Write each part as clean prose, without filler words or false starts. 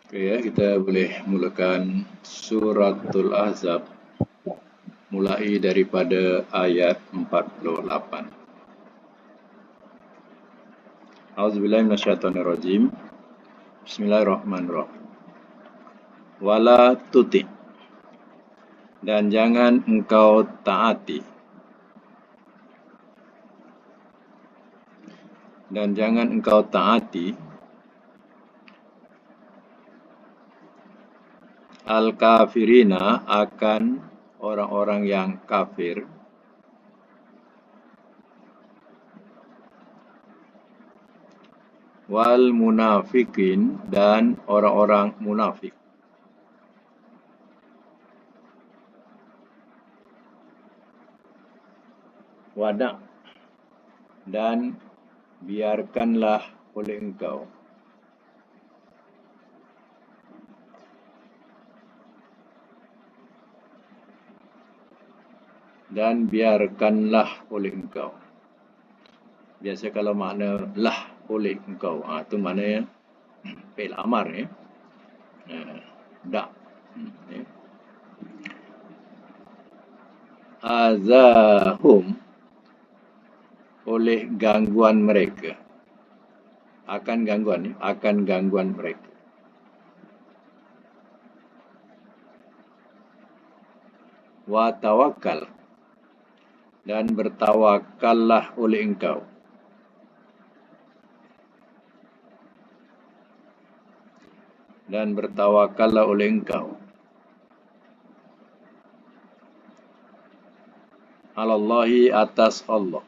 Oke ya, kita boleh mulakan suratul Ahzab mulai daripada ayat 48. Auzubillahi minasyaitonirrajim. Bismillahirrahmanirrahim. Wala tuti, dan jangan engkau taati, al-kafirina, akan orang-orang yang kafir, wal munafikin, dan orang-orang munafik. Wada', dan biarkanlah oleh engkau, Biasa kalau makna lah oleh engkau, itu maknanya fi'il amar ya. Da'. Ya. Azahum, oleh gangguan mereka. Akan gangguan mereka. Wa tawakkal, dan bertawakallah oleh engkau. Alallahi, atas Allah.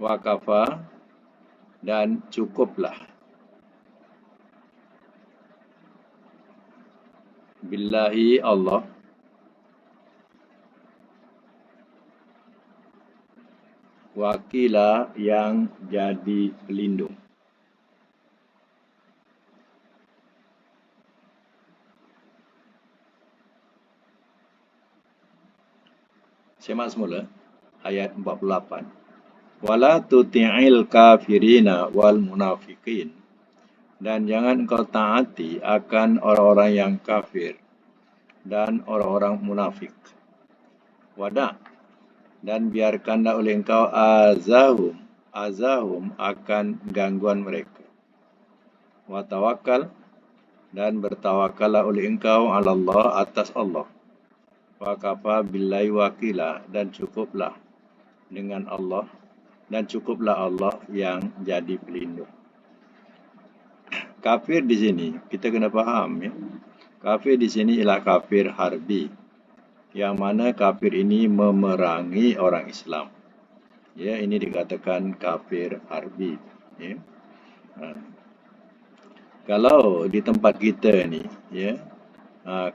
Wa kafa, dan cukuplah. Billahi, Allah. Wakila, yang jadi pelindung. Semak semula ayat 48. Wala tuti'il kafirina wal munafikin, dan jangan engkau taati akan orang-orang yang kafir dan orang-orang munafik. Wada', dan biarkanlah oleh engkau azahum, akan gangguan mereka. Wa tawakkal, dan bertawakallah oleh engkau Allah, atas Allah. Wa kafa billahi wakila, dan cukuplah Allah yang jadi pelindung. Kafir di sini kita kena faham ya. Kafir di sini ialah kafir harbi, yang mana kafir ini memerangi orang Islam. Ya, ini dikatakan kafir harbi. Ya. Kalau di tempat kita ni, ya,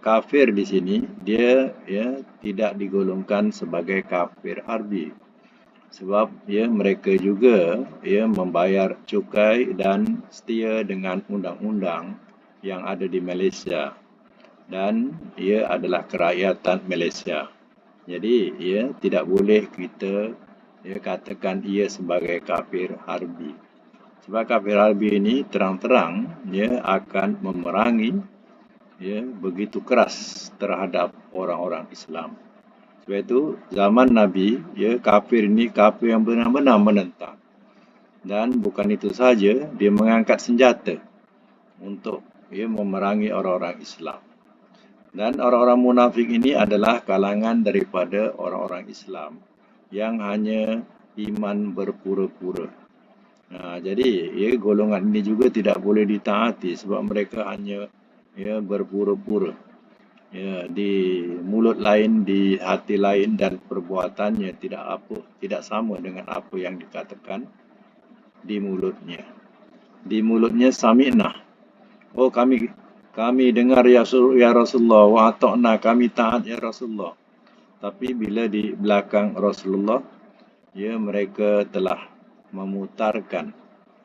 kafir di sini dia ya tidak digolongkan sebagai kafir harbi. Sebab ya mereka juga ya membayar cukai dan setia dengan undang-undang yang ada di Malaysia, dan ia adalah kerakyatan Malaysia. Jadi ya tidak boleh kita ya katakan ia sebagai kafir harbi. Sebab kafir harbi ini terang-terang ya akan memerangi ya begitu keras terhadap orang-orang Islam. Sebab itu zaman Nabi ya kafir ini kafir yang benar-benar menentang. Dan bukan itu saja, dia mengangkat senjata untuk ya memerangi orang-orang Islam. Dan orang-orang munafik ini adalah kalangan daripada orang-orang Islam yang hanya iman berpura-pura. Jadi ya golongan ini juga tidak boleh ditaati sebab mereka hanya ya berpura-pura. Ya, di mulut lain, di hati lain, dan perbuatannya tidak sama dengan apa yang dikatakan di mulutnya. Di mulutnya sami'na. Oh, kami dengar ya Rasulullah, wa ata'na, kami taat ya Rasulullah. Tapi bila di belakang Rasulullah, ya mereka telah memutarkan,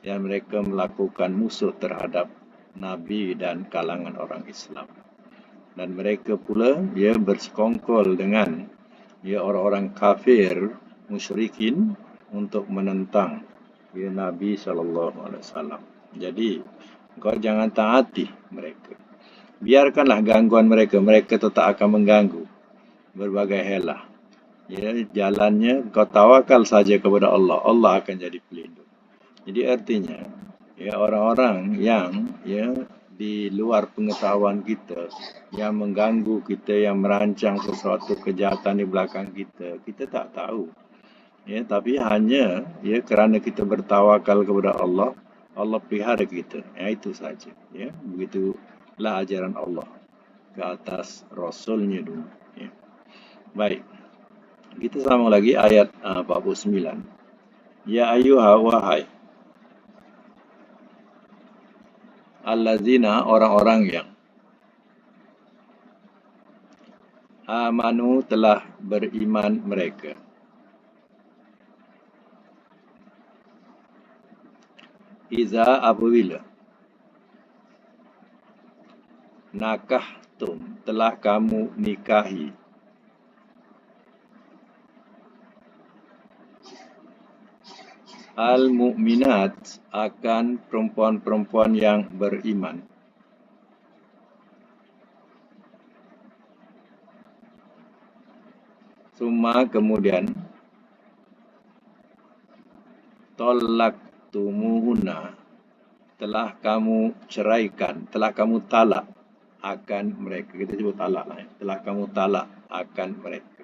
ya mereka melakukan musuh terhadap Nabi dan kalangan orang Islam. Dan mereka pula ya bersekongkol dengan ya orang-orang kafir musyrikin untuk menentang ya Nabi SAW. Jadi, kau jangan taati mereka. Biarkanlah gangguan mereka. Mereka tetap akan mengganggu berbagai helah. Ya, jalannya kau tawakal saja kepada Allah. Allah akan jadi pelindung. Jadi artinya, ya orang-orang yang di luar pengetahuan kita, yang mengganggu kita, yang merancang sesuatu kejahatan di belakang kita, kita tak tahu. Ya, tapi hanya kerana kita bertawakal kepada Allah, Allah pelihara kita. Ya, itu saja. Ya, begitulah ajaran Allah ke atas Rasulnya dulu. Ya. Baik. Kita sambung lagi ayat 49. Ya ayyuha wahai allazina, orang-orang yang amanu, telah beriman mereka. Iza, apabila nakahtum, telah kamu nikahi, al-mu'minat, akan perempuan-perempuan yang beriman. Summa, kemudian, tolaktumuhunna, telah kamu ceraikan, telah kamu talak akan mereka. Kita sebut talak lah. Telah kamu talak akan mereka.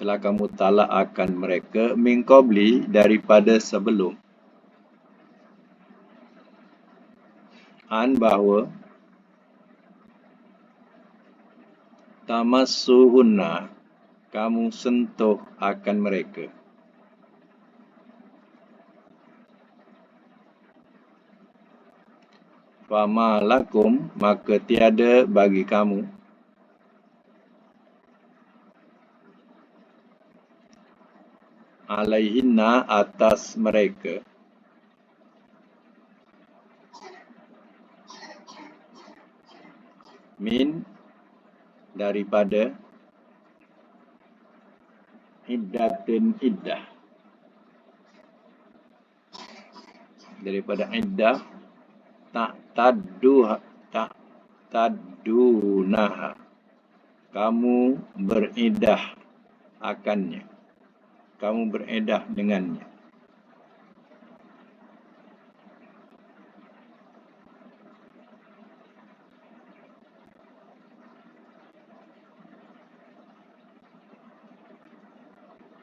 Telah kamu talak akan mereka min qabli, daripada sebelum, an, bahawa tamassuhunna, kamu sentuh akan mereka. Fama lakum, maka tiada bagi kamu, alaihinna, atas mereka, min, daripada, iddatin, iddah, daripada iddah, tak tadunaha, kamu beriddah akannya, kamu beriddah dengannya.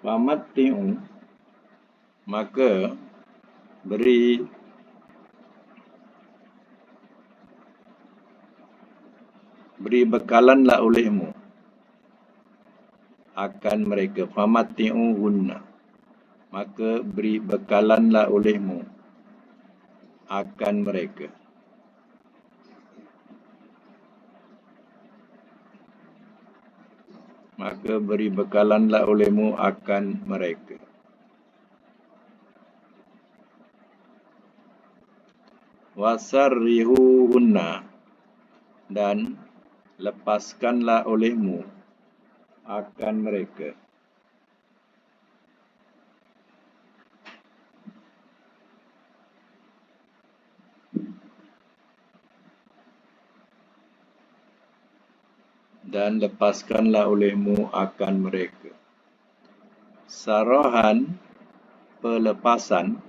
Famatti'u, maka beri bekalanlah olehmu akan mereka. Famatti'uhunna, maka beri bekalanlah olehmu akan mereka. Maka beri bekalanlah olehmu akan mereka. Wasarrihuhunna, dan lepaskanlah olehmu akan mereka. Dan lepaskanlah olehmu akan mereka. Sarahan, pelepasan,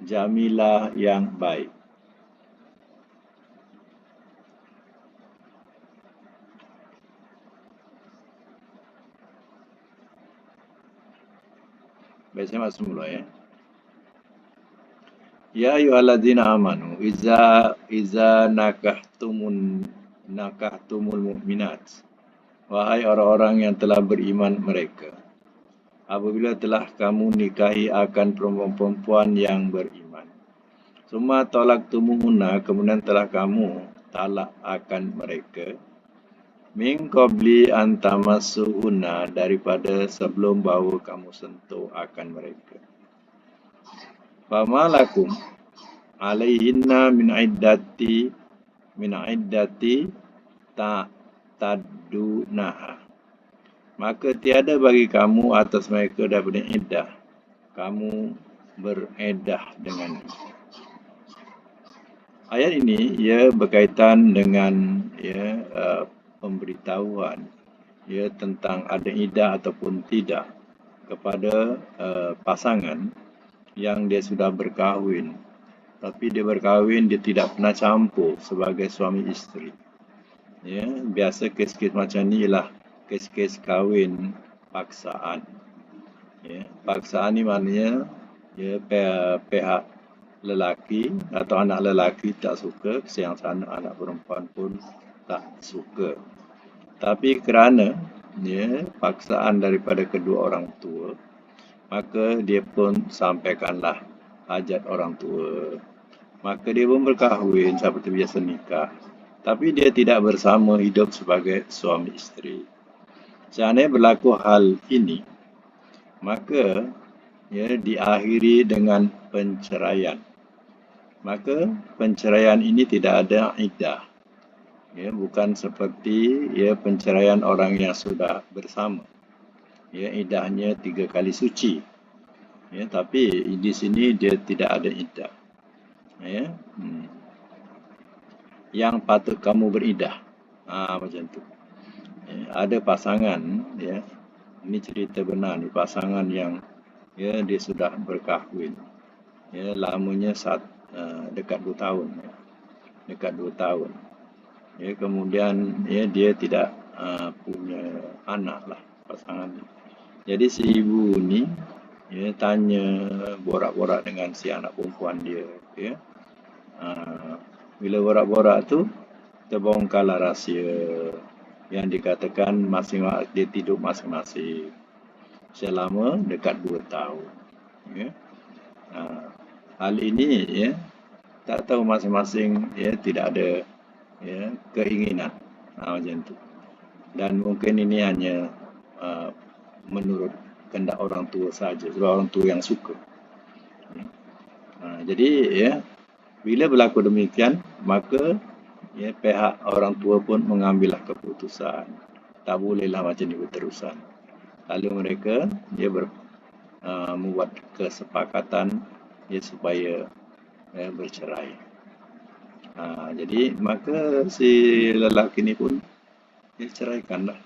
jamilah, yang baik. Baik, saya masuk mula ya. Ya ayyuhalladzina amanu, iza nakahtumul mu'minat. Wahai orang-orang yang telah beriman mereka, apabila telah kamu nikahi akan perempuan-perempuan yang beriman. Summa talaktumuhunna, kemudian telah kamu talak akan mereka. Min qabli an tamassuhunna, daripada sebelum bahawa kamu sentuh akan mereka. Fama lakum alaihinna min iddati ta'tadunaha. Maka tiada bagi kamu atas mereka daripada iddah, kamu bereddah dengannya. Ayat ini berkaitan dengan pemberitahuan tentang ada iddah ataupun tidak kepada pasangan yang dia sudah berkahwin, tapi dia berkahwin, dia tidak pernah campur sebagai suami isteri. Biasa kes-kes macam ni ialah kes-kes kahwin paksaan. Paksaan ni maknanya pihak lelaki atau anak lelaki tak suka, yang sana anak perempuan pun tak suka. Tapi kerana paksaan daripada kedua orang tua, maka dia pun sampaikanlah hajat orang tua. Maka dia pun berkahwin seperti biasa nikah. Tapi dia tidak bersama hidup sebagai suami isteri. Seandainya berlaku hal ini, maka diakhiri dengan penceraian. Maka penceraian ini tidak ada iddah. Bukan seperti penceraian orang yang sudah bersama. Iddahnya 3 kali suci. Tapi di sini dia tidak ada iddah. Yang patut kamu beriddah. Macam tu. Ada pasangan, ini cerita benar ni, pasangan yang dia sudah berkahwin. Lamanya dekat 2 tahun. Dekat 2 tahun. Kemudian dia tidak punya anak lah pasangan ni. Jadi si ibu ni tanya, borak-borak dengan si anak perempuan dia. Bila borak-borak tu, terbongkarlah rahsia yang dikatakan dia tidur masing-masing selama dekat 2 tahun. Hal ini tak tahu masing-masing tidak ada keinginan macam tu. Dan mungkin ini hanya menurut kehendak orang tua saja, sebab orang tua yang suka. Jadi bila berlaku demikian, maka pihak orang tua pun mengambillah keputusan. Tak bolehlah macam ni berterusan. Lalu mereka membuat kesepakatan supaya bercerai. Jadi maka si lelaki ni pun ceraikanlah.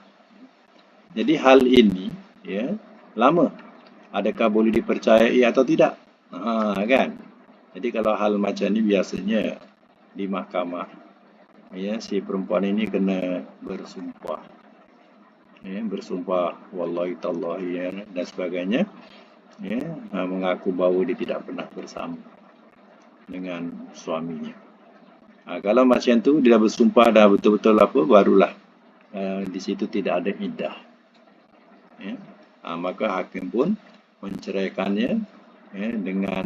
Jadi hal ini lama. Adakah boleh dipercayai atau tidak? Kan? Jadi kalau hal macam ni biasanya di mahkamah, si perempuan ini kena bersumpah. Bersumpah wallahi tallahi dan sebagainya. Mengaku bahawa dia tidak pernah bersama dengan suaminya. Kalau macam tu dia bersumpah dah betul-betul barulah di situ tidak ada iddah. Maka hakim pun menceraikannya dengan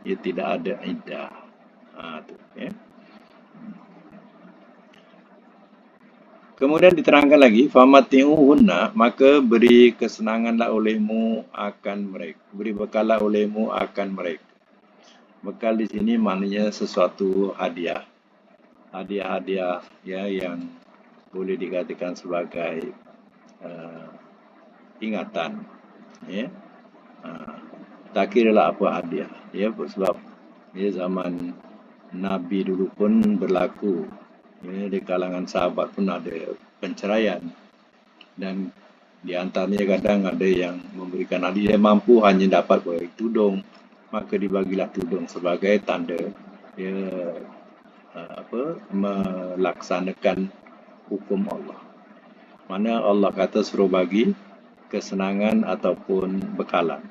tidak ada iddah. Kemudian diterangkan lagi, famati'uhunna, maka beri kesenanganlah olehmu akan mereka, beri bekallah olehmu akan mereka. Bekal di sini maknanya sesuatu hadiah. Hadiah-hadiah yang boleh dikatakan sebagai ingatan. Tak kiralah apa hadiah. Sebab zaman Nabi dulu pun berlaku. Di kalangan sahabat pun ada penceraian. Dan di antaranya kadang ada yang memberikan hadiah, dia mampu hanya dapat bagi tudung, maka dibagilah tudung sebagai tanda melaksanakan hukum Allah. Mana Allah kata suruh bagi kesenangan ataupun bekalan.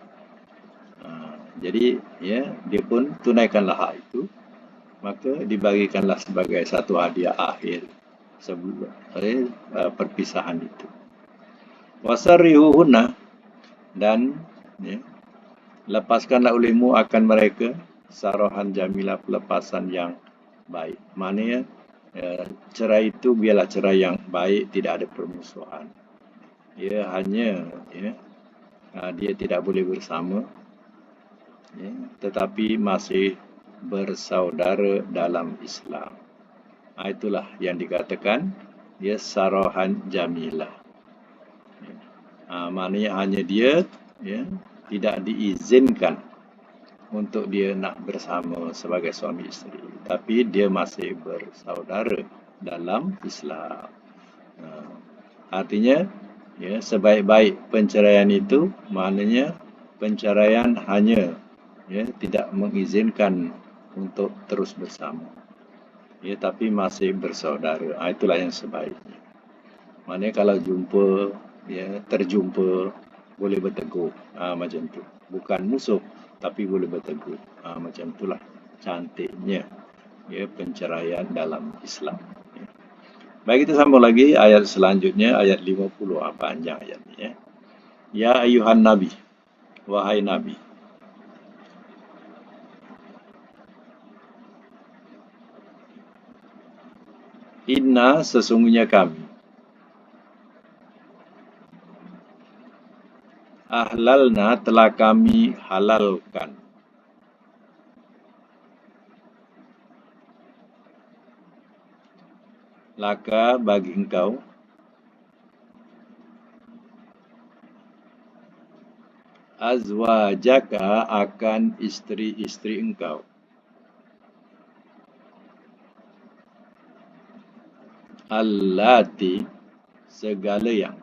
Jadi dia pun tunaikanlah hak itu, maka dibagikanlah sebagai satu hadiah akhir sebelum perpisahan itu. Wasarrihuhunna, dan lepaskanlah olehmu akan mereka sarahan jamilah, pelepasan yang baik. Maknanya cerai itu biarlah cerai yang baik, tidak ada permusuhan. Hanya dia tidak boleh bersama, tetapi masih bersaudara dalam Islam. Itulah yang dikatakan ya sarahan jamilah. Maknanya hanya dia ya tidak diizinkan untuk dia nak bersama sebagai suami isteri, tapi dia masih bersaudara dalam Islam. Artinya ya sebaik-baik penceraian itu maknanya penceraian hanya ya tidak mengizinkan untuk terus bersama. Ya tapi masih bersaudara. Itulah yang sebaiknya. Maknanya kalau jumpa ya terjumpa boleh bertegur. Macam tu. Bukan musuh tapi boleh bertegur. Macam itulah cantiknya ya penceraian dalam Islam. Baik, kita sambung lagi ayat selanjutnya, ayat 50. Panjang ayat ini ya. Ya ayuhan Nabi, wahai Nabi. Inna sesungguhnya kami. Ahlalna telah kami halalkan. Laka bagi engkau. Azwajaka akan istri-istri engkau. Allati segala yang.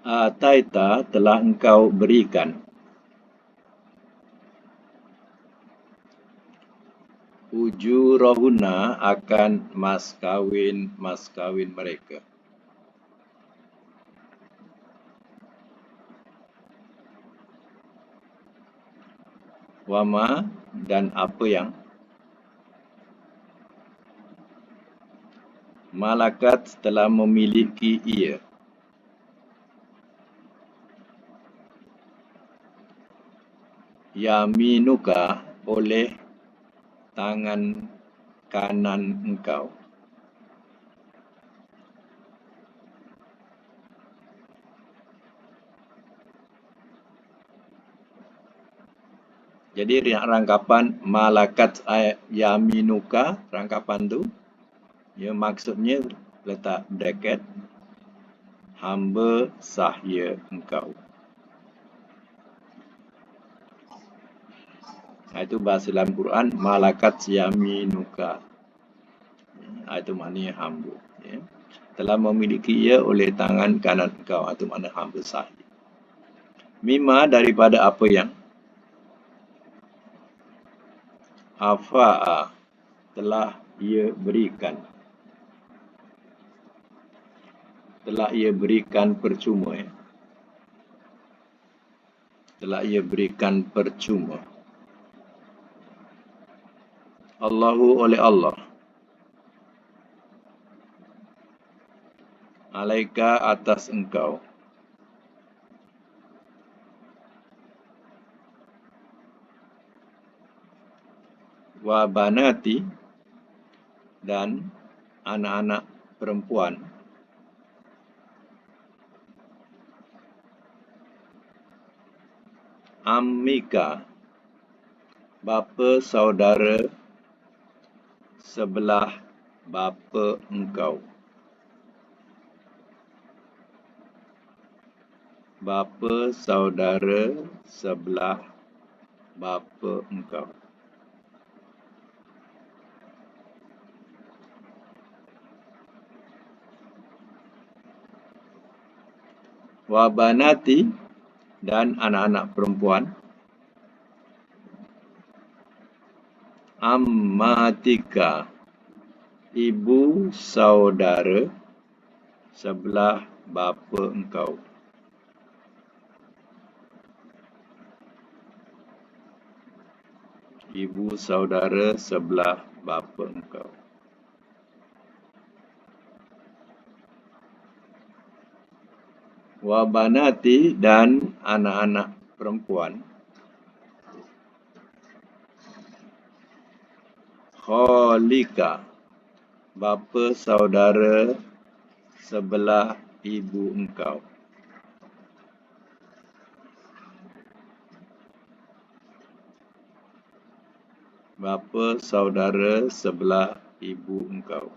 Ataita telah engkau berikan. Ujurahuna akan mas kawin mereka. Wama dan apa yang malakat telah memiliki ia. Yaminuka oleh tangan kanan engkau. Jadi rangkapan malakat yaminuka, rangkapan tu ya maksudnya letak bracket hamba sahaya engkau. Itu bahasa dalam Quran malakat yaminuka. Itu maknanya hamba. Ya. Telah memiliki ia oleh tangan kanan engkau. Itu makna hamba sahaya. Mima daripada apa yang afa'a telah ia berikan. Telah ia berikan percuma. Ya. Telah ia berikan percuma. Allahu oleh Allah. Alaika atas engkau. Wa banati dan anak-anak perempuan. Ammika bapa saudara sebelah bapa engkau. Bapa saudara sebelah bapa engkau. Wa banati dan anak-anak perempuan. Ammatika ibu saudara sebelah bapa engkau. Ibu saudara sebelah bapa engkau. Wa banati dan anak-anak perempuan. Khalika bapa saudara sebelah ibu engkau. bapa saudara sebelah ibu engkau.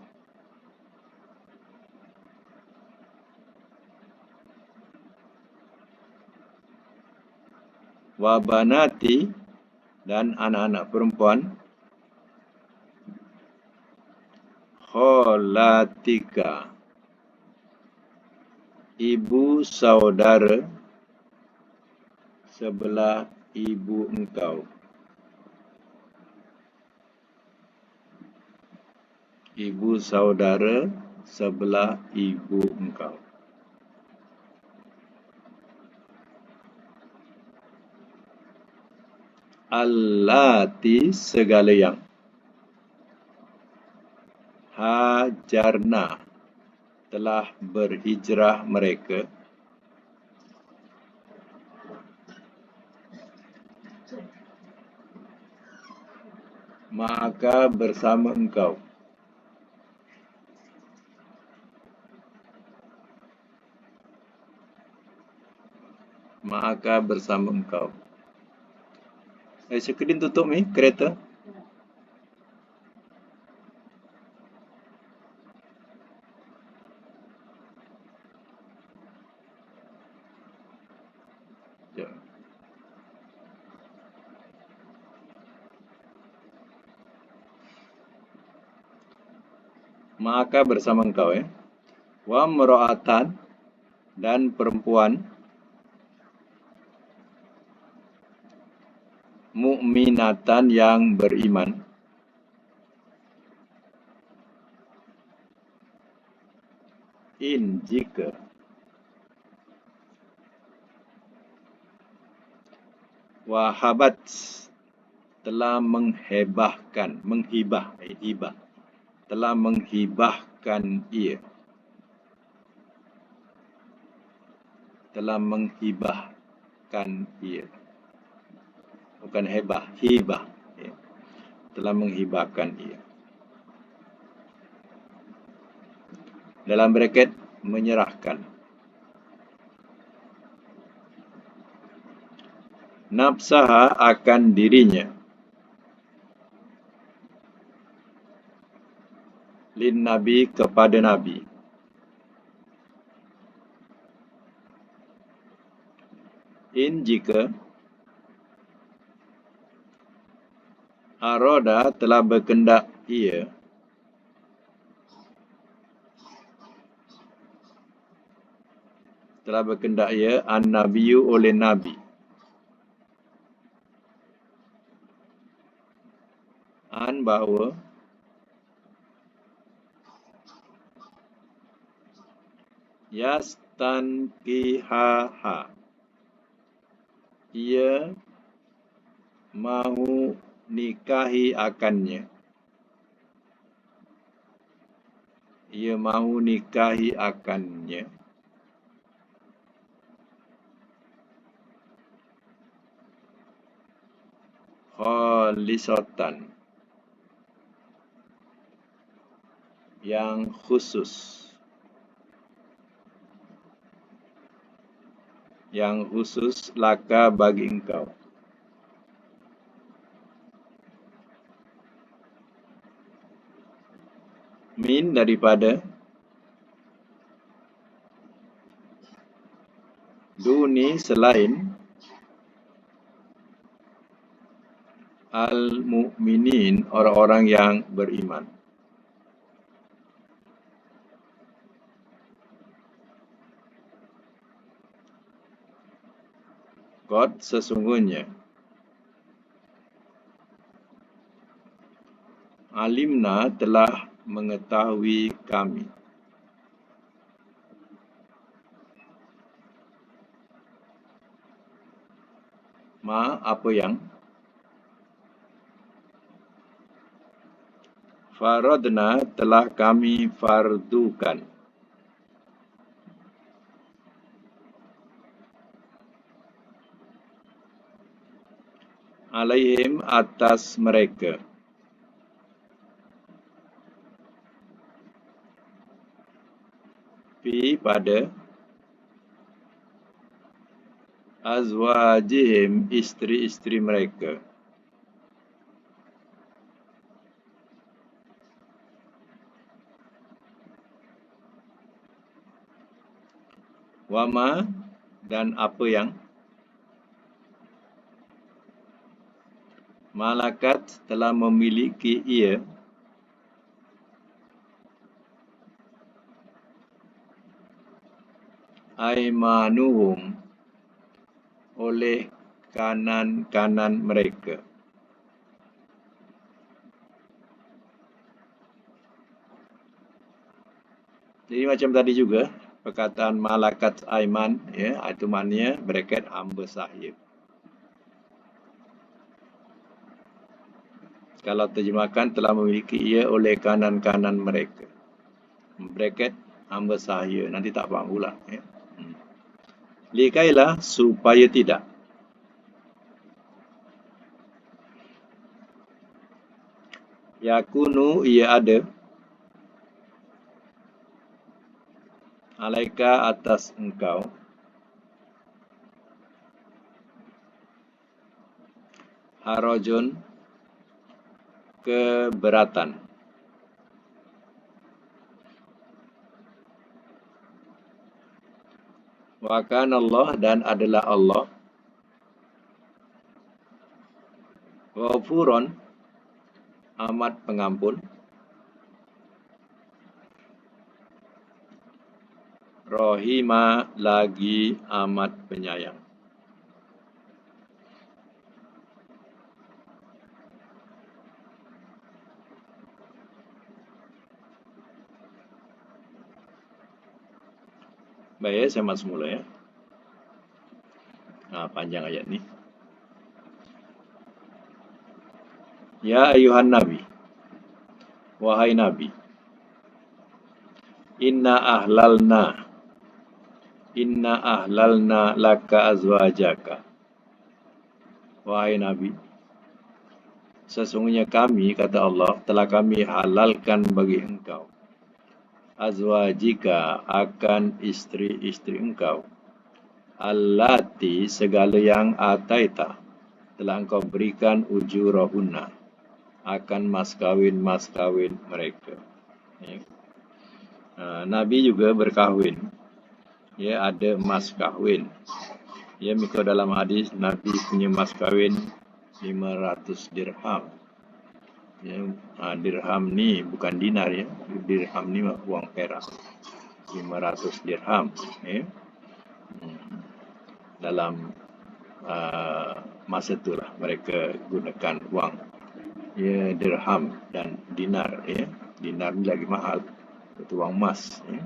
Wa banati, dan anak-anak perempuan kholatika, ibu saudara sebelah ibu engkau. Ibu saudara sebelah ibu engkau. Allati, segala yang hajarna, telah berhijrah mereka, maka bersama engkau. Maka bersama engkau. Sekedin tutup ni kereta. Sekejap. Maka bersama engkau, wa mra'atan, dan perempuan mukminatan yang beriman, in, jika wahabat, telah menghibahkan, hibah, telah menghibahkan ia, bukan hibah, telah menghibahkan ia. Dalam braket, menyerahkan. Nafsaha, akan dirinya, lin nabi, kepada nabi, in, jika aroda, telah berkendak ia, an-nabiyu, oleh nabi, an, bahawa yastankihaha, ia mahu nikahi akannya, khalisatan, yang khusus, laka, bagi engkau. Min, daripada, duni, selain, al-mu'minin, orang-orang yang beriman. Qad, sesungguhnya, alimna, telah mengetahui kami, ma, apa yang, faradna, telah kami fardukan, alaihim, atas mereka, fi, pada, azwajihim, istri-istri mereka, Wama dan apa yang malakat telah memiliki ia aimanuhum oleh kanan-kanan mereka. Jadi macam tadi juga perkataan malakat aiman, ya, itu maknanya bracket hamba sahaya. Kalau terjemahkan telah memiliki ia oleh kanan-kanan mereka. Bracket hamba sahaya, nanti tak faham pula. Ya. Likailah supaya tidak. Yakunu ia ada. Alaika atas engkau. Harajun keberatan. Wa kana Allah dan adalah Allah Ghafuron amat pengampun, Rahima lagi amat penyayang. Baik, saya masuk mula ya. Panjang ayat ni. Ya ayuhan Nabi, wahai Nabi, inna ahlalna laka azwajaka. Wahai Nabi, sesungguhnya kami, kata Allah, telah kami halalkan bagi engkau azwajika akan istri-istri engkau, allati segala yang ataita telah engkau berikan ujurahunna akan mas kawin mereka. Ya. Nabi juga berkahwin. Ya, ada mas kahwin. Ya, mengikut dalam hadis Nabi punya mas kahwin 500 dirham. Ya, dirham ni bukan dinar ya. Dirham ni uang perak. 500 dirham. Ya. Dalam masa itulah mereka gunakan wang, ya, dirham dan dinar. Ya. Dinar ni lagi mahal, itu wang emas. Ya.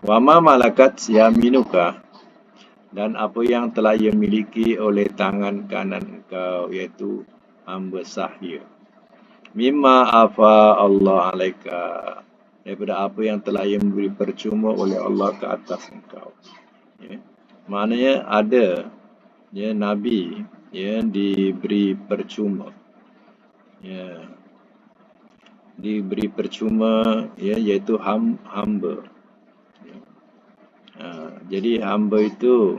Wama malakat yaminuka dan apa yang telah ia miliki oleh tangan kanan engkau, iaitu hamba sahaya. Mimma afa Allah alaika, daripada apa yang telah ia memberi percuma oleh Allah ke atas engkau. Ya. Maknanya ada, ya, Nabi yang diberi percuma, ya, diberi percuma, ya, iaitu hamba. Ya. Jadi hamba itu,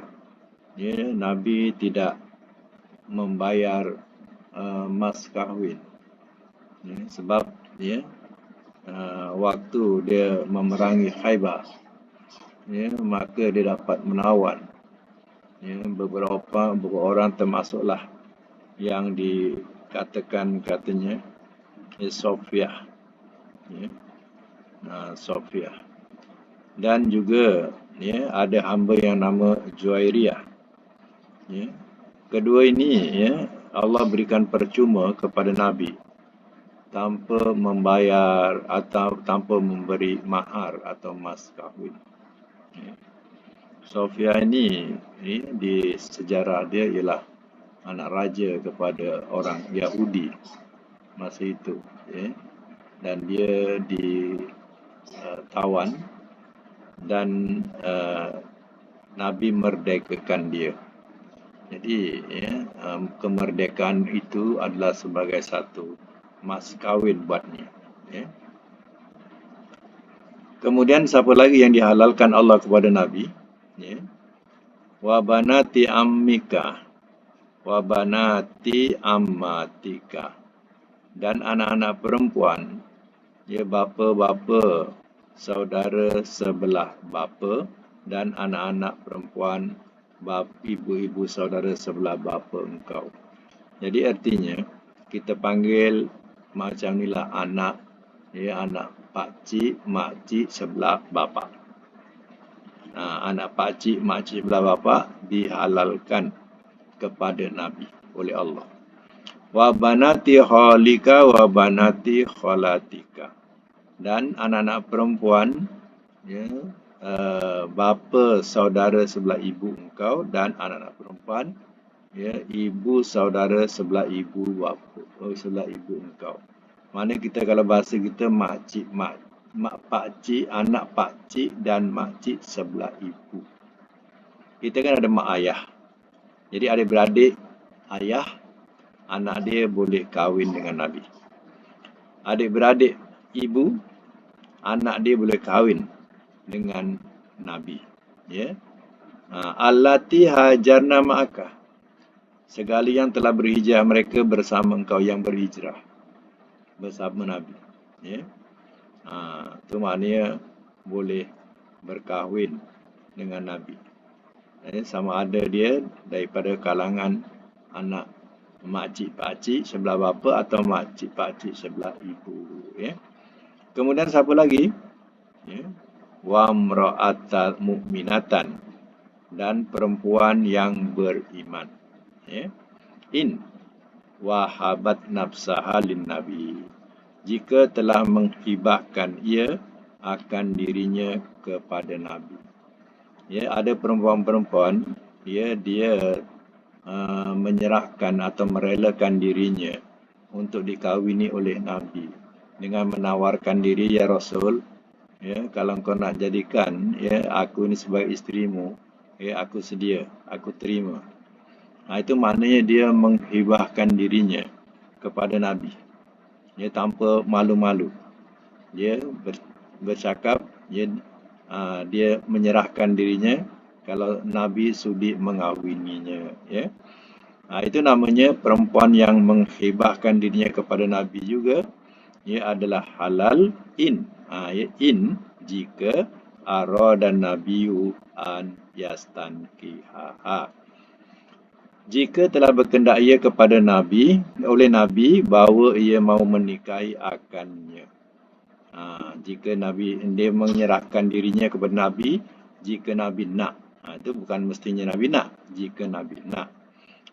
ya, Nabi tidak membayar mas kahwin, ya, sebab, ya, waktu dia memerangi Khaybar, ya, maka dia dapat menawan, ya, beberapa orang, termasuklah yang dikatakan katanya Sofiah, ya, Sofiah, dan juga, ya, ada hamba yang nama Juwairiyah. Ya. Kedua ini, ya, Allah berikan percuma kepada Nabi tanpa membayar atau tanpa memberi mahar atau mas kahwin. Ya. Sofia ini, di sejarah dia ialah anak raja kepada orang Yahudi masa itu, ya. Dan dia ditawan dan Nabi merdekakan dia. Jadi, ya, kemerdekaan itu adalah sebagai satu mas kahwin buatnya. Ya. Kemudian siapa lagi yang dihalalkan Allah kepada Nabi? Ya. Wa banati ammika, wa banati ammatika, dan anak-anak perempuan, ya, bapa-bapa saudara sebelah bapa, dan anak-anak perempuan ibu-ibu saudara sebelah bapa engkau. Jadi artinya kita panggil macam inilah anak, ya, anak pakcik, makcik sebelah bapa. Anak pakcik, makcik sebelah bapa dihalalkan kepada Nabi oleh Allah. Wa banati khalika wa banati khalatika. Dan anak-anak perempuan, ya, bapa saudara sebelah ibu engkau, dan anak-anak perempuan, ya, ibu saudara sebelah ibu bapa, sebelah ibu engkau. Mana kita kalau bahasa kita makcik, mak pakcik, anak pakcik dan makcik sebelah ibu. Kita kan ada mak ayah. Jadi adik-beradik ayah, anak dia boleh kahwin dengan Nabi. Adik-beradik ibu, anak dia boleh kahwin dengan Nabi. Ya. Allati hajarna ma'aka. Segala yang telah berhijrah mereka bersama engkau, yang berhijrah bersama Nabi. Ya. Itu maknanya boleh berkahwin dengan Nabi. Sama ada dia daripada kalangan anak makcik pakcik sebelah bapa atau makcik pakcik sebelah ibu. Ya. Kemudian siapa lagi? Ya. Wa mra'atal mu'minatan, dan perempuan yang beriman. Ya. In wahabat nafsaha lin nabi, jika telah menghibahkan ia akan dirinya kepada Nabi. Ya, ada perempuan-perempuan, ya, dia menyerahkan atau merelakan dirinya untuk dikahwini oleh Nabi dengan menawarkan diri, ya Rasul, ya, kalau kau nak jadikan, ya, aku ini sebagai isterimu, ya, aku sedia, aku terima. Itu maknanya dia menghibahkan dirinya kepada Nabi, ya, tanpa malu-malu. Dia bercakap, ya, dia menyerahkan dirinya kalau Nabi sudi mengahwininya. Ya. Itu namanya perempuan yang menghibahkan dirinya kepada Nabi juga. Ia adalah halal in. In jika aradan nabiyu an yastankiha. Jika telah berkendak ia kepada Nabi, oleh Nabi, bahawa ia mahu menikahi akannya. Jika Nabi, dia menyerahkan dirinya kepada Nabi, jika Nabi nak. Itu bukan mestinya Nabi nak. Jika Nabi nak.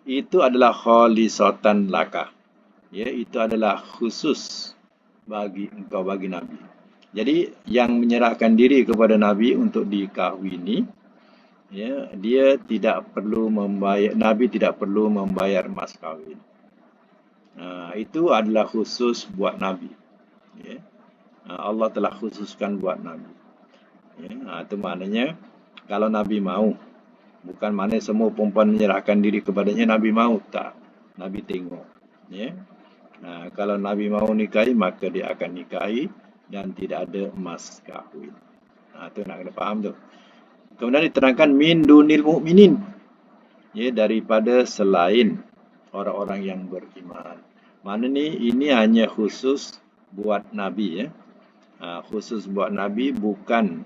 Itu adalah khalisatan laka. Ya, itu adalah khusus bagi engkau, bagi Nabi. Jadi yang menyerahkan diri kepada Nabi untuk dikahwini, ya, dia tidak perlu membayar, Nabi tidak perlu membayar mas kahwin. Itu adalah khusus buat Nabi. Ya. Allah telah khususkan buat Nabi. Ya, itu maknanya kalau Nabi mau, bukan maknanya semua perempuan menyerahkan diri kepadanya Nabi mau, tak. Nabi tengok. Ya. Kalau Nabi mau nikahi, maka dia akan nikahi dan tidak ada mas kahwin. Itu nak kena faham tu. Kemudian diterangkan min dunil mu'minin. Ya, daripada selain orang-orang yang beriman. Mana ni, ini hanya khusus buat Nabi, ya. Khusus buat Nabi, bukan,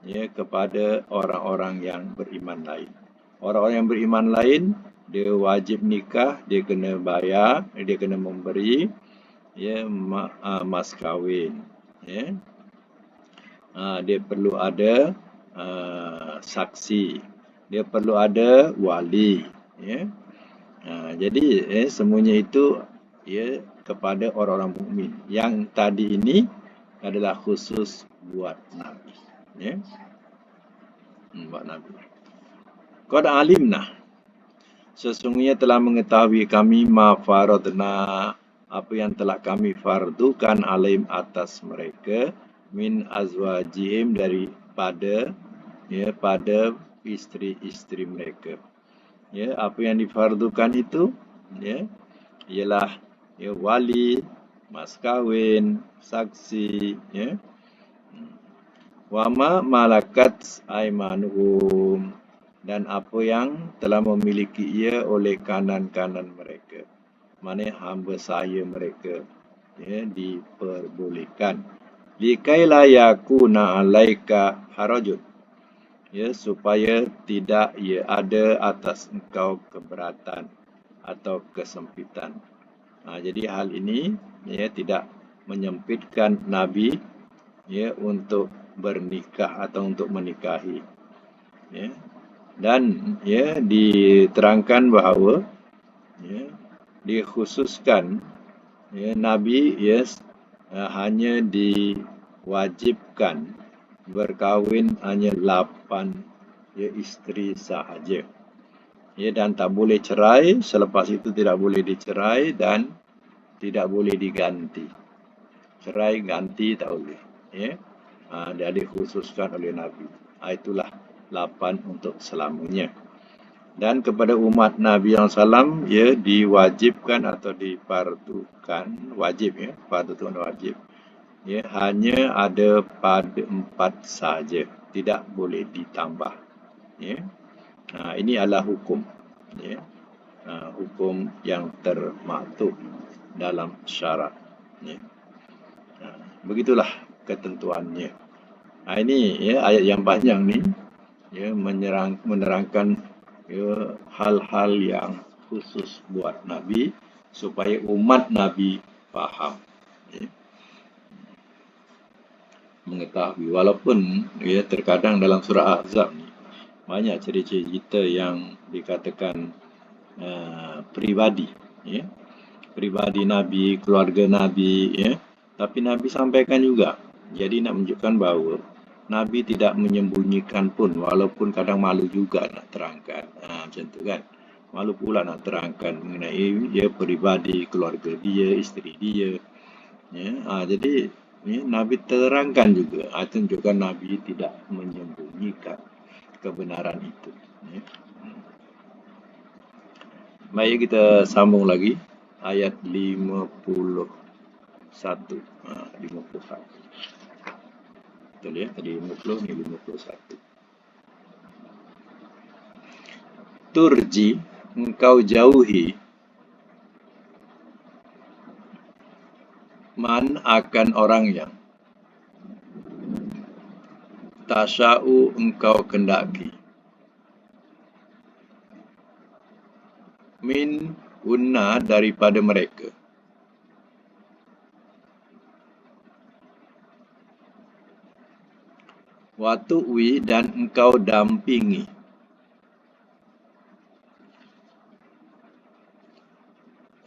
ya, kepada orang-orang yang beriman lain. Orang-orang yang beriman lain, dia wajib nikah, dia kena bayar, dia kena memberi, ya, mas kahwin. Ya. Dia perlu ada saksi, dia perlu ada wali. Ya. Jadi semuanya itu, ya, kepada orang-orang mukmin. Yang tadi ini adalah khusus buat Nabi. Ya. Buat Nabi. Qad alimna, sesungguhnya telah mengetahui kami ma faradna, apa yang telah kami fardukan alaihim atas mereka, min azwajihim, daripada, ya, pada isteri-isteri mereka. Ya, apa yang difardukan itu, ya, ialah, ya, wali, mas kahwin, saksi, ya. Wa ma malakat aimanuhum, dan apa yang telah memiliki ia oleh kanan-kanan mereka. Maksudnya hamba sahaya mereka, ya, diperbolehkan. Likaila yakuna alaika harajun, supaya tidak ada atas engkau keberatan atau kesempitan. Jadi hal ini tidak menyempitkan Nabi untuk bernikah atau untuk menikahi. Dan diterangkan bahawa dikhususkan Nabi hanya diwajibkan berkahwin hanya 8 isteri sahaja. Dan tak boleh cerai, selepas itu tidak boleh dicerai dan tidak boleh diganti. Cerai, ganti tak boleh. Dia dikhususkan oleh Nabi. Itulah 8 untuk selamanya. Dan kepada umat Nabi SAW, diwajibkan atau difardukan, wajib fardu itu wajib. Hanya ada pada 4 sahaja, tidak boleh ditambah. Ini adalah hukum. Hukum yang termaktub dalam syarak. Begitulah ketentuannya. Ini ayat yang panjang ni menerangkan hal-hal yang khusus buat Nabi supaya umat Nabi faham, mengetahui. Walaupun terkadang dalam surah Ahzab ni banyak cerita-cerita yang dikatakan peribadi, peribadi Nabi, keluarga Nabi, tapi Nabi sampaikan juga. Jadi nak menunjukkan bahawa Nabi tidak menyembunyikan pun, walaupun kadang malu juga nak terangkan. Macam tu kan. Malu pula nak terangkan mengenai peribadi, keluarga dia, isteri dia. Jadi Nabi terangkan juga. Itu menunjukkan Nabi tidak menyembunyikan kebenaran itu. Baik, kita sambung lagi. Ayat 51. 51. Betul ya, tadi 50 ni 51. Turji, engkau jauhi man akan orang yang tasya'u engkau kendaki min unna daripada mereka wa tu'wi dan engkau dampingi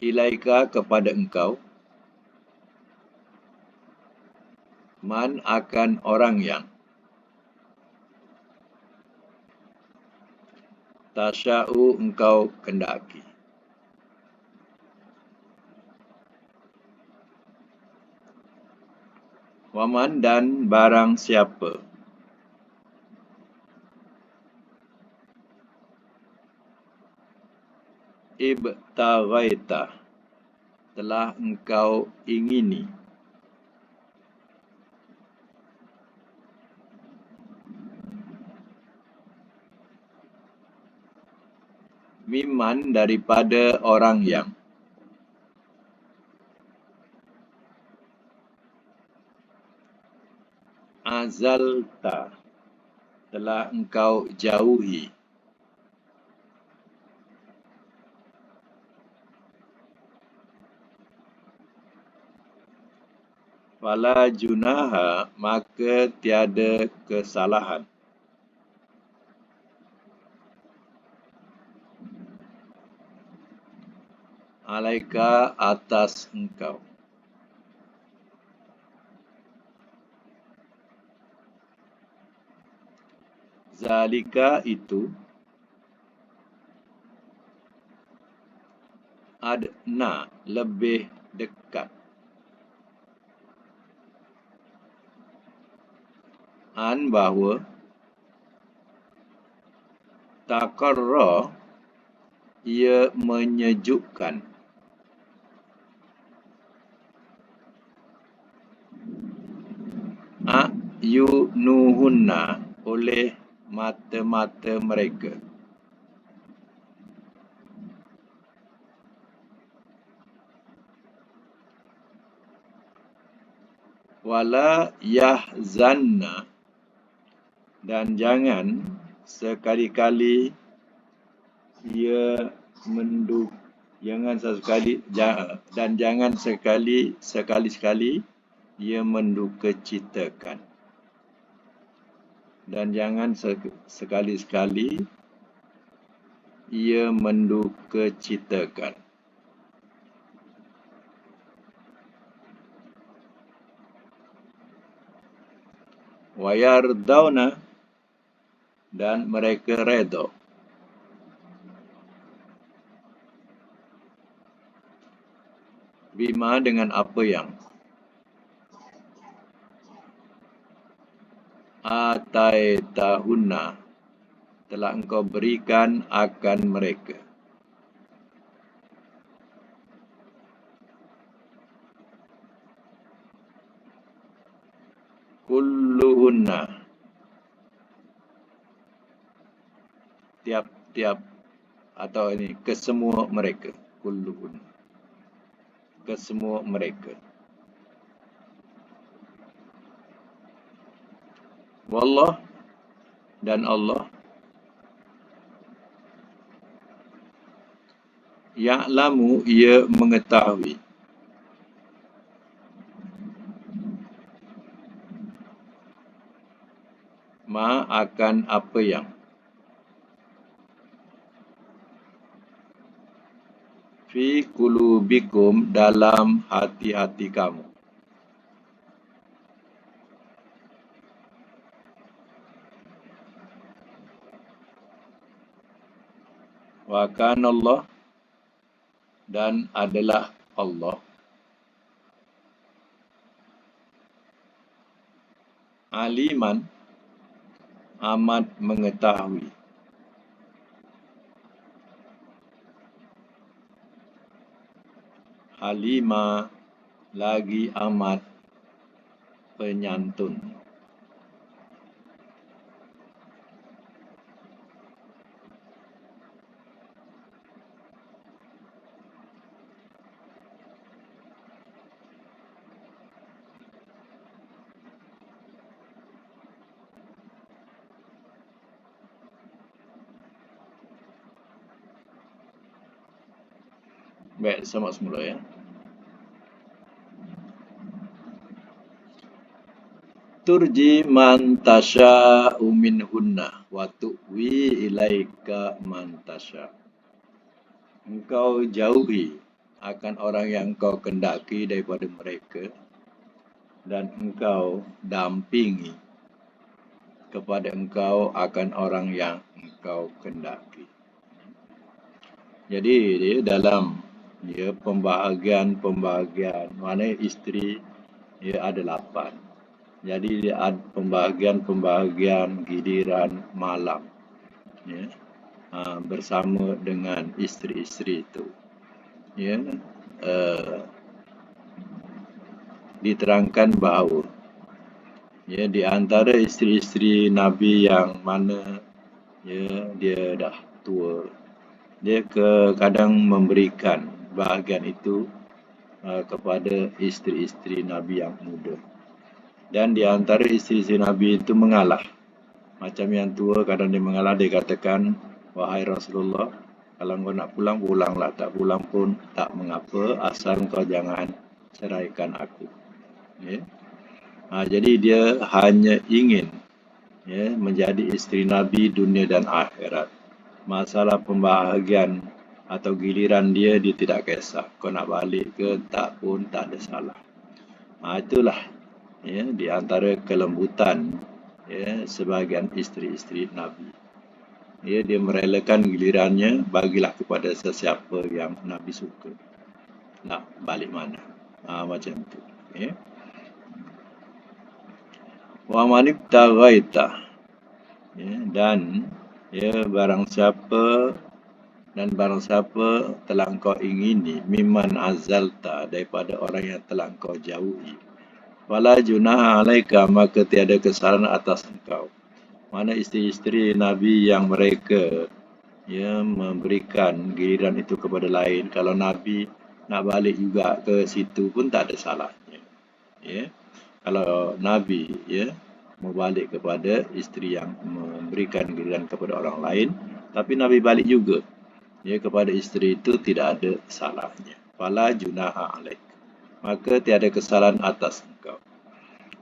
ilaika kepada engkau man akan orang yang tasya'u engkau kendaki. Waman dan barang siapa ibtaghaita telah engkau ingini miman daripada orang yang azalta telah engkau jauhi fala junaha maka tiada kesalahan alaika atas engkau zalika itu adna lebih dekat an bahawa taqarra ia menyejukkan ayunuhunna oleh mata-mata mereka wala yahzanna dan jangan sekali-kali ia jangan sesekali dan jangan sekali-sekali ia mendukacitakan, dan jangan sekali-sekali ia mendukacitakan. Wayardauna, dan mereka redha. Bima, dengan apa yang ataitahunna, telah engkau berikan akan mereka. Kulluhunna, tiap-tiap, atau ini kesemua mereka. Kulluhunna, kesemua mereka. Wallah, dan Allah, ya'lamu, ia mengetahui, ma, akan apa yang, fi qulubikum, dalam hati-hati kamu. Wa kana Allah, dan adalah Allah, aliman, amat mengetahui. Halima, lagi amat penyantun. Baik, sama semula ya. Turji man tasya'u minhunna wa tu'wi ilaika man tasya'. Engkau jauhi akan orang yang engkau kendaki daripada mereka, dan engkau dampingi kepada engkau akan orang yang engkau kendaki. Jadi dia dalam pembahagian, mana isteri dia ada 8. Jadi dia ada pembahagian giliran malam, ya, bersama dengan isteri-isteri itu, ya, diterangkan bahawa, ya, di antara isteri-isteri Nabi yang mana, ya, dia dah tua, dia kadang memberikan bahagian itu kepada isteri-isteri Nabi yang muda. Dan di antara isteri-isteri Nabi itu mengalah. Macam yang tua kadang dia mengalah, dia katakan, wahai Rasulullah, kalau kau nak pulang, pulanglah. Tak pulang pun tak mengapa, asal kau jangan ceraikan aku. Ya. Jadi dia hanya ingin, ya, menjadi isteri Nabi dunia dan akhirat. Masalah pembahagian atau giliran dia tidak kisah. Kau nak balik ke tak pun tak ada salah. Itulah, ya, di antara kelembutan, ya, sebahagian isteri-isteri Nabi. Ya, dia merelakan gilirannya, bagilah kepada sesiapa yang Nabi suka. Nak balik mana? Macam tu. Ya. Wa man ibtaghaita, ya, dan, ya, barang siapa telah engkau ingini, mimman azalta, daripada orang yang telah engkau jauhi, wala junaha alaika, maka tiada kesalahan atas engkau. Mana isteri-isteri Nabi yang mereka, ya, memberikan giliran itu kepada lain, kalau Nabi nak balik juga ke situ pun tak ada salahnya. Ya. Kalau Nabi, ya, membalik kepada isteri yang memberikan giliran kepada orang lain, tapi Nabi balik juga ya kepada isteri itu, tidak ada salahnya. Fala junaha alaik, maka tiada kesalahan atas engkau.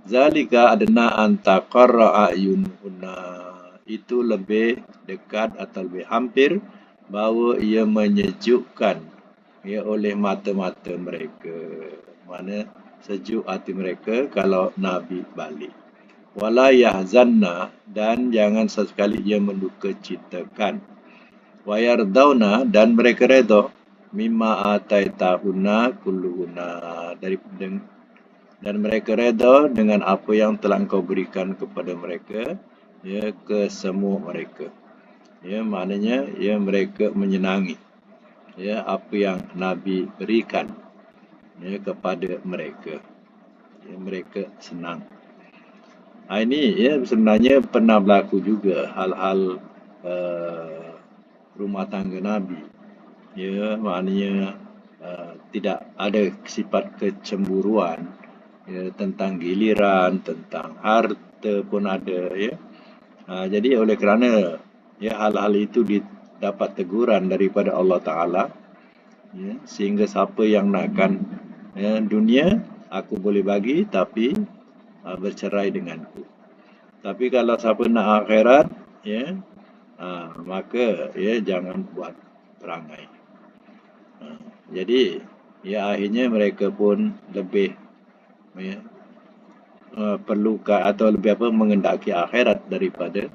Zalika adna antaqarra ayunuhunna, itu lebih dekat atau lebih hampir bahawa ia menyejukkan ya oleh mata-mata mereka. Mana sejuk hati mereka kalau Nabi balik. Wala yahzanna, dan jangan sesekali ia menduka citakan. Wa yardauna, dan mereka redha mimma ataitahunna kulluhunna, dan mereka redha dengan apa yang telah engkau berikan kepada mereka ya ke semua mereka. Ya, maknanya ya mereka menyenangi ya apa yang Nabi berikan ya kepada mereka. Ya, mereka senang. Ini ya sebenarnya pernah berlaku juga hal-hal rumah tangga Nabi. Ya, maknanya tidak ada sifat kecemburuan ya, tentang giliran, tentang harta pun ada ya. Jadi oleh kerana ya hal-hal itu dapat teguran daripada Allah Taala ya, sehingga siapa yang nakkan ya, dunia aku boleh bagi, tapi bercerai denganku. Tapi kalau siapa nak akhirat ya, maka ya jangan buat perangai. Jadi ya akhirnya mereka pun lebih ya, perlukan atau lebih mengendaki akhirat daripada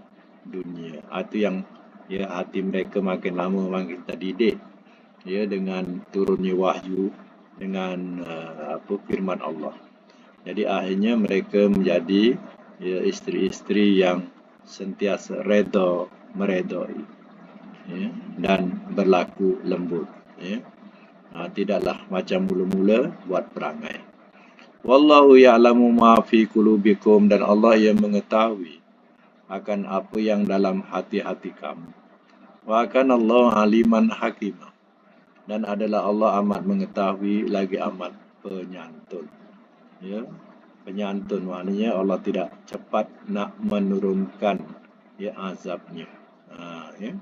dunia. Itu yang ya hati mereka makin lama makin terdidik ya dengan turunnya wahyu, dengan firman Allah. Jadi akhirnya mereka menjadi ya isteri-isteri yang sentiasa redha meredai ya, dan berlaku lembut ya. Tidaklah macam mula-mula buat perangai. Wallahu ya'lamu ma fi qulubikum, dan Allah yang mengetahui akan apa yang dalam hati-hati kamu. Wa kana Allah aliman hakimah, dan adalah Allah amat mengetahui lagi amat penyantun. Ya, penyantun maknanya Allah tidak cepat nak menurunkan ya azabnya. Ya.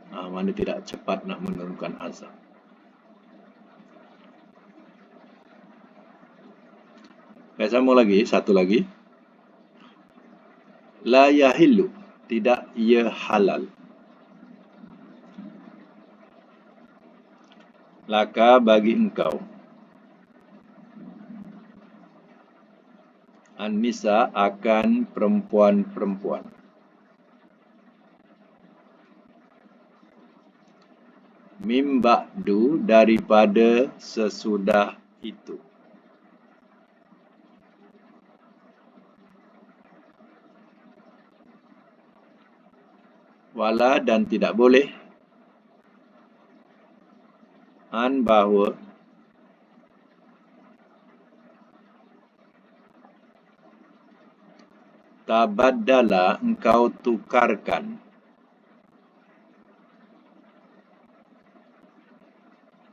Mana tidak cepat nak menurunkan azab. Saya sambung lagi, satu lagi. La yahillu, tidak ia halal. Laka, bagi engkau. An-nisa, akan perempuan-perempuan. Mim ba'du, daripada sesudah itu. Wala, dan tidak boleh. An, bahawa. Tabaddala, engkau tukarkan.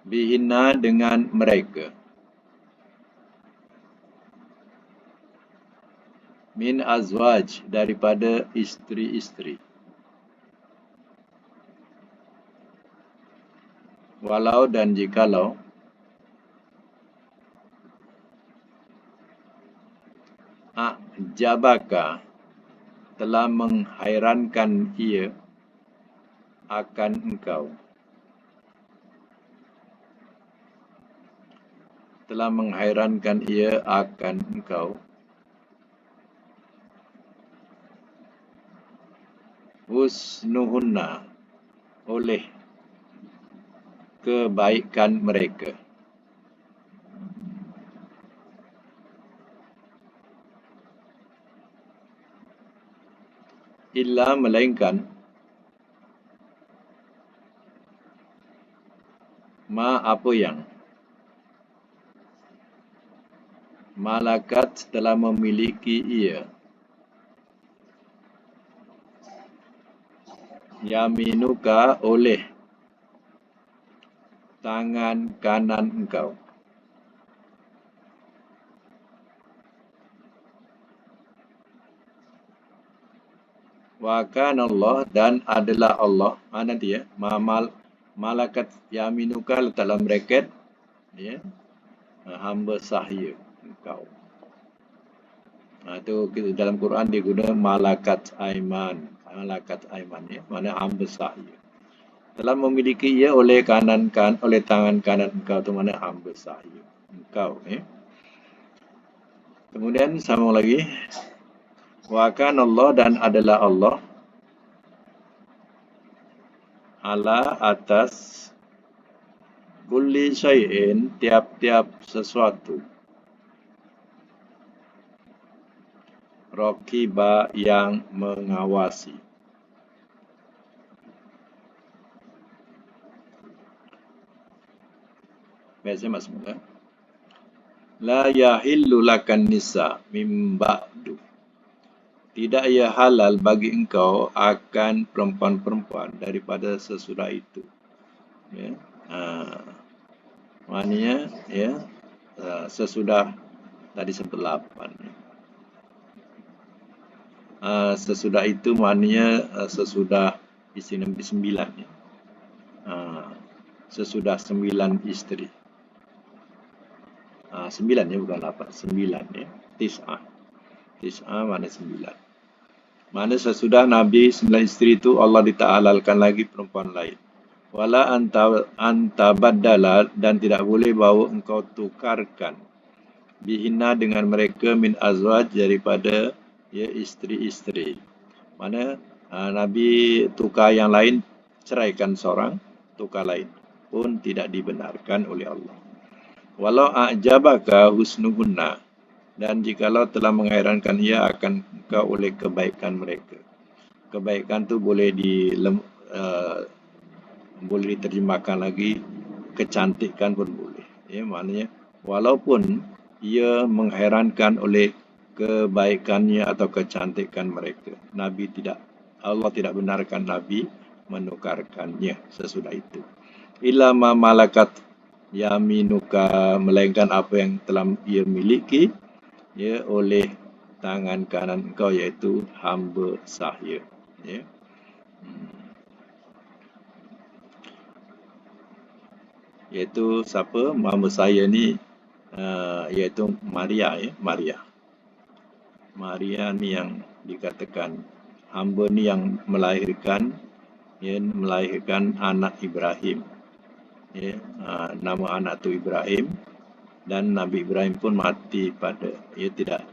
Bihina, dengan mereka. Min azwaj, daripada isteri-isteri. Walau, dan jikalau. Jabaka, telah menghairankan ia akan engkau. Telah menghairankan ia akan engkau. Husnuhunna, oleh kebaikan mereka. Illa, melainkan. Ma, apa yang. Malakat, telah memiliki ia. Yaminuka, oleh tangan kanan engkau. Wa kana Allah dan adalah Allah. Nanti ya. Malakat yaminuka dalam bracket ya. Hamba sahaya engkau. Itu dalam Quran dia guna malakat aiman. Malakat aiman ya. Mana hamba sahaya. Telah memiliki ia oleh tangan kanan engkau tu mana hamba sahaya engkau ya. Kemudian sambung lagi. Wa kana Allah dan adalah Allah ala atas kulli syai'in tiap-tiap sesuatu. Raqiba yang mengawasi. Biasa mas mula. La yahillu lakan nisa mim ba'du. Tidak ia halal bagi engkau akan perempuan-perempuan daripada sesudah itu. Ya. Maknanya ya sesudah tadi 8. Sesudah itu maknanya sesudah isteri nombor 9 ya. Sesudah 9 isteri. 9 ya bukan 8, 9 ya. Tis'ah mana 9. Mana sesudah Nabi 9 isteri itu Allah dita'alalkan lagi perempuan lain. Wala antabaddala dan tidak boleh bawa engkau tukarkan bihina dengan mereka min azwaj daripada ya isteri-isteri. Mana Nabi tukar yang lain, ceraikan seorang, tukar lain pun tidak dibenarkan oleh Allah. Walau a'jabaka husnuhunna dan jikalau telah menghairankan ia akan engkau oleh kebaikan mereka. Kebaikan tu boleh boleh diterjemahkan lagi kecantikan pun boleh. Ya, maknanya walaupun ia menghairankan oleh kebaikannya atau kecantikan mereka, Allah tidak benarkan Nabi menukarkannya sesudah itu. Illa ma malakat yaminuka, melainkan apa yang telah ia miliki ya oleh tangan kanan engkau, iaitu hamba sahaya ya. Iaitu siapa? Hamba sahaya ni iaitu Maria ya, Maria ni yang dikatakan hamba ni yang melahirkan anak Ibrahim ya. Nama anak tu Ibrahim dan Nabi Ibrahim pun mati pada tidak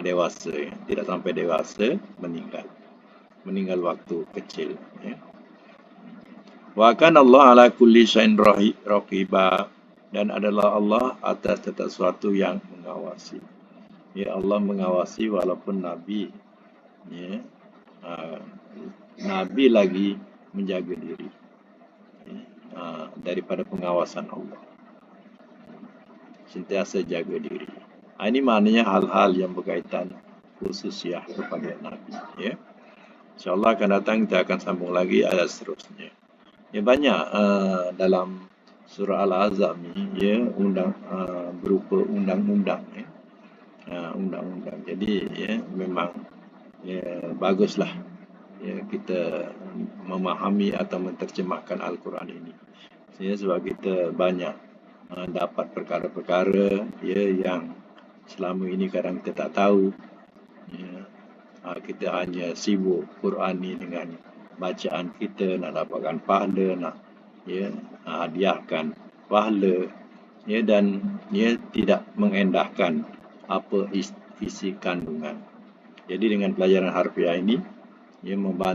dewasa ya. Tidak sampai dewasa meninggal waktu kecil ya. Wa kana Allah ala kulli syai'in raqiba dan adalah Allah atas setiap sesuatu yang mengawasi. Ya, Allah mengawasi walaupun Nabi ya, Nabi lagi menjaga diri ya, daripada pengawasan Allah. Sentiasa jaga diri. Ini maknanya hal-hal yang berkaitan khusus ya kepada Nabi ya. InsyaAllah akan datang kita akan sambung lagi ayat seterusnya. Ya, banyak dalam surah Al-Ahzab ni ya berupa undang-undang ya. Undang-undang. Jadi ya memang ya baguslah ya kita memahami atau menterjemahkan Al-Quran ini. Ya, sebab kita banyak dapat perkara-perkara ya yang selama ini kadang kita tak tahu ya. Kita hanya sibuk Quran ni dengan bacaan kita, nak dapatkan pahala, nak ya hadiahkan pahala ya, dan ya tidak mengendahkan apa isi kandungan. Jadi dengan pelajaran harfiah ini ia membantu